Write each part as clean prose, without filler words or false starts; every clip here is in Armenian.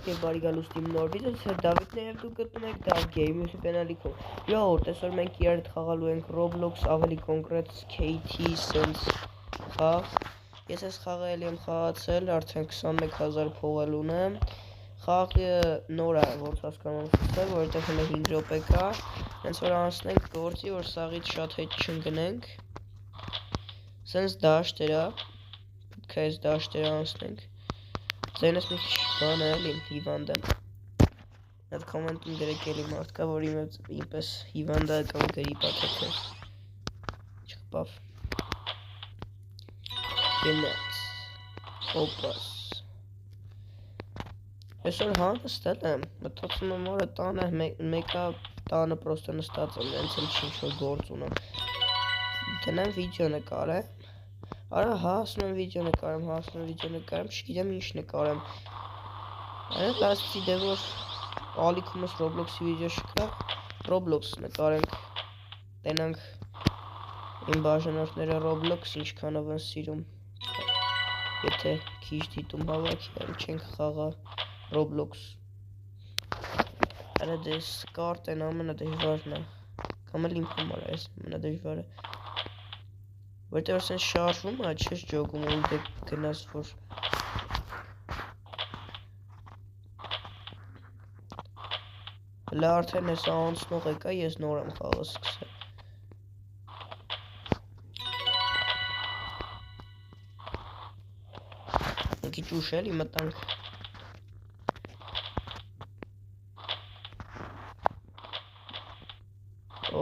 Բարև բարի գալուստ իմ նոր վիդեո, սա Դավիթն է եւ դուք գտնում եք Dav Game YouTube կանալիքում։ Ժողովուրդ, այսօր մենք իրար հետ խաղալու ենք Roblox, ավելի կոնկրետ KT sense խաղ։ Ես այս խաղը ելի եմ խաղացել, արդեն 21000 փողել ունեմ։ Խաղը նոր է, ոնց հասկանում եք, որովհետեւ հենց 5 րոպե կա։ Հենց որ անցնենք գործի, որ սաղից շատ հետ չընկնենք։ Sense դաշտերա, պետք է այս դաշտերը անցնենք։ Ձայնս մի քիչ բան է, էլի հիվանդ եմ։ Այդ կոմենտում գրեք էլի մարդկա, որ ինպես հիվանդ է կամ գրիպ է թե թե։ Չխպավ։ Գնաց։ Օպաս։ Այսօր հանգստել եմ, մտածում եմ որը տանը մեկը տանը պրոստը նստած եմ, հենց էլ ինչ-որ գործ ունեմ։ Դնեմ վիդեո նկարեմ։ Արա հասնում եմ վիդեո նկարեմ, չգիտեմ ինչ նկարեմ։ Այդ լասցի դե որ ալիքումս Roblox-ի վիդեո չկա, Roblox նկարենք, տենանք իմ բաժանորդները Roblox ինչքանով են սիրում, եթե քիչ դիտում հավաքի, այլ չենք խաղա Roblox։ Արա դες կարտեն ամենադժվարն է, կամ էլ իմ համար է, այս ամենադժվարը, որտեղ որ սենց շարժվում է, չես ջոգում ու դե գնաս որ Հլա արդեն հեսա անցնող եկա, ես նոր եմ խաղը սկսել։ Մի քիչ ուշ էլի մտանք։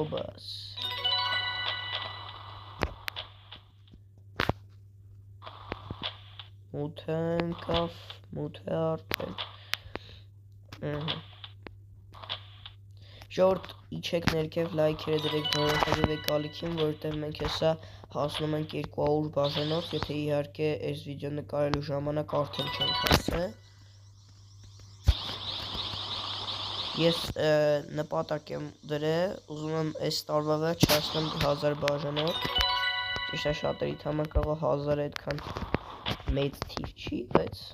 Օբաս։ Մութ է ընկավ, մութ է արդեն։ Ժողովուրդ, իջեք ներքև լայքերը դրեք, բաժանորդագրվեք ալիքին, որովհետև մենք հեսա հասնում ենք 200 բաժանորդ, եթե իհարկե այս վիդեո նկարելու ժամանակ արդեն չենք հասել։ Ես նպատակ եմ դրել, ուզում եմ այս տարվա վերջ հասնեմ 1000 բաժանորդ։ Ճիշտ է շատերիդ համար կարող 1000 այդքան մեծ թիվ չի, բայց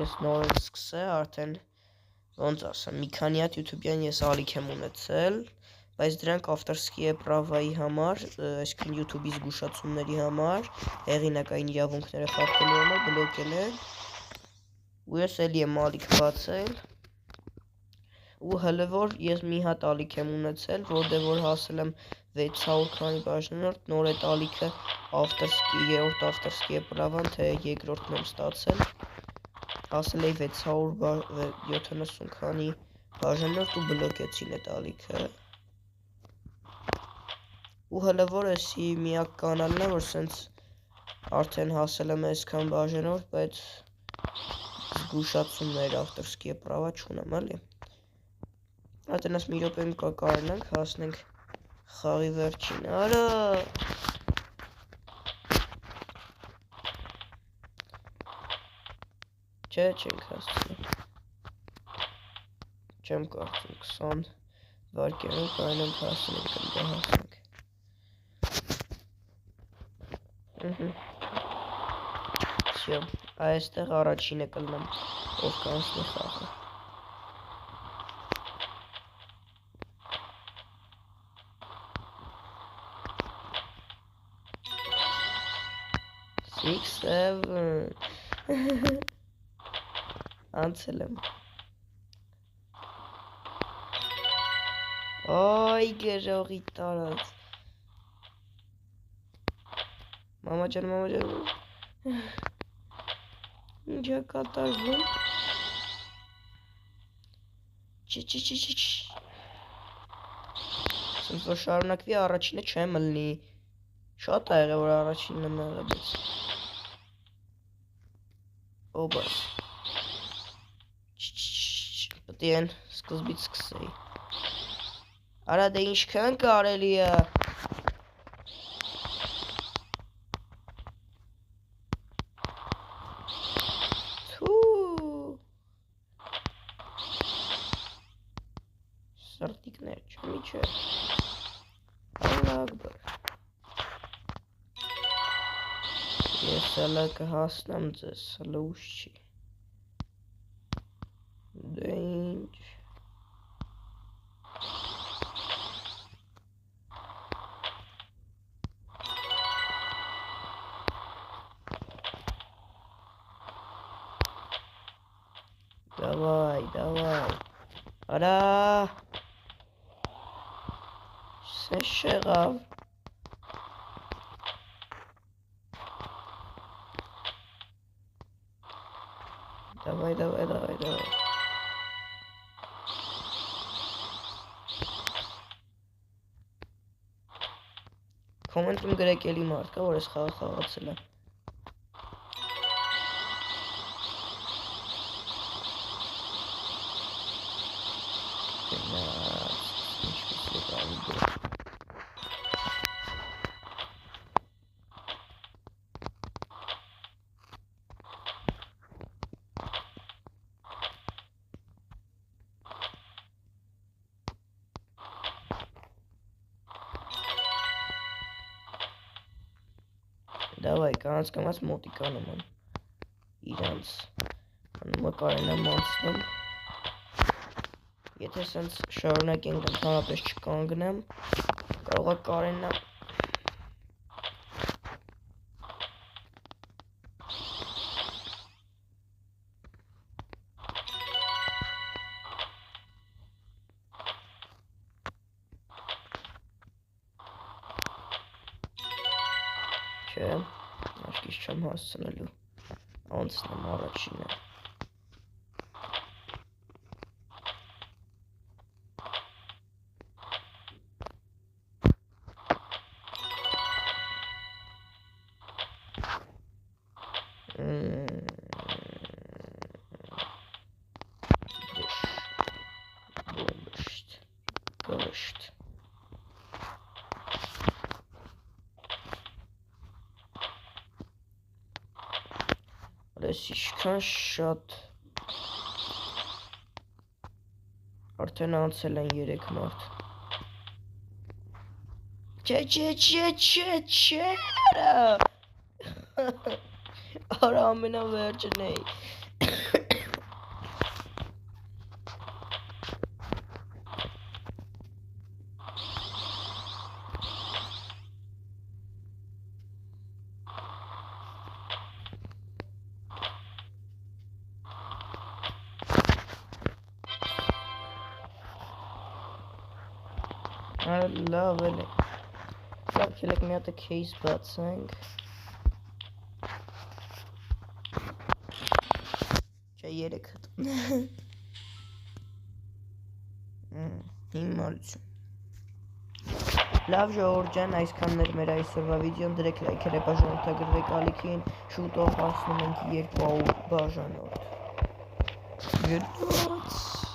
ես նոր եմ սկսել, արդեն ոնց ասեմ, մի քանի հատ YouTube-յան ես ալիք եմ ունեցել, բայց դրանք ավտորսկի պրավայի համար, այսինքն YouTube-ի զգուշացումների համար, հեղինակային իրավունքները խախտելու համար բլոկել են, ու ես էլի եմ ալիք բացել, ու հələ որ ես մի հատ ալիք եմ ունեցել, որտեղ որ հասել եմ 600 քանի բաժանորդ, նոր այդ ալիքը ավտորսկի, երրորդ ավտորսկի պրավան, թե երկրորդն եմ ստացել, հասել էի 670 քանի բաժանորդ ու բլոկեցին այդ ալիքը։ Ու հələ որ էսի միակ կանալն է, որ սենց արդեն հասել եմ այսքան բաժանորդ, բայց զգուշացումներ ավտորսկի պրավա չունեմ, էլի։ Այդենաս մի րոպե կարողանանք հասնենք խաղի վերջին, արա։ Չէ, չենք հասցնել, չեմ կարծում 20 վարկյանում կային ենք հասնենք, կնդա հասնենք։ Всё, այստեղ առաջինը կլնեմ, ով կանցնի խաղը։ Six, seven Անցել եմ։ Այ գերողի տարած։ Մամա ջան։ Ինչ է կատարվում։ Չի։ Սենց որ շարունակվի առաջինը չեմ ըլնի։ Շատ է եղել որ առաջինն եմ եղել, բայց Օբաս։ Պետք է սկզբից սկսեի։ Արա դե ինչքան կարելի է։ Սրտիկներ չմի չէ։ Ես հələ կհասնեմ ձեզ, հələ ուշ չի։ Դե ինչ։ Давай, давай. Արա։ Սես եղավ։ Давай, давай, давай, давай. Կոմենտում գրեք էլի մարդկա, որ ես խաղը խաղացել եմ։ Давай, կանց կամաց մոտիկանում եմ իրանց անումը կարենամ անցնում եթե սենց շարունակենք ընդհանրապես չկանգնեմ կարող է կարենամ չէ Աշկիս չեմ հասցնելու, անցնեմ առաջինը։ Գլշտ։ Ես իշքան շատ արդեն անցել են 3 մարդ Չէ Արա ամենավերջն էի Լավ էլ է Լավ կելեք մի հատ է քեյս բացենք Չէ 3 հատ Հիմարություն Լավ ժողովուրդ ջան, այսքանն էր մեր այսօրվա վիդեոն, դրեք լայքերը, բաժանորդագրվեք ալիքին, շուտով հասնում ենք 200 բաժանորդ Գնոց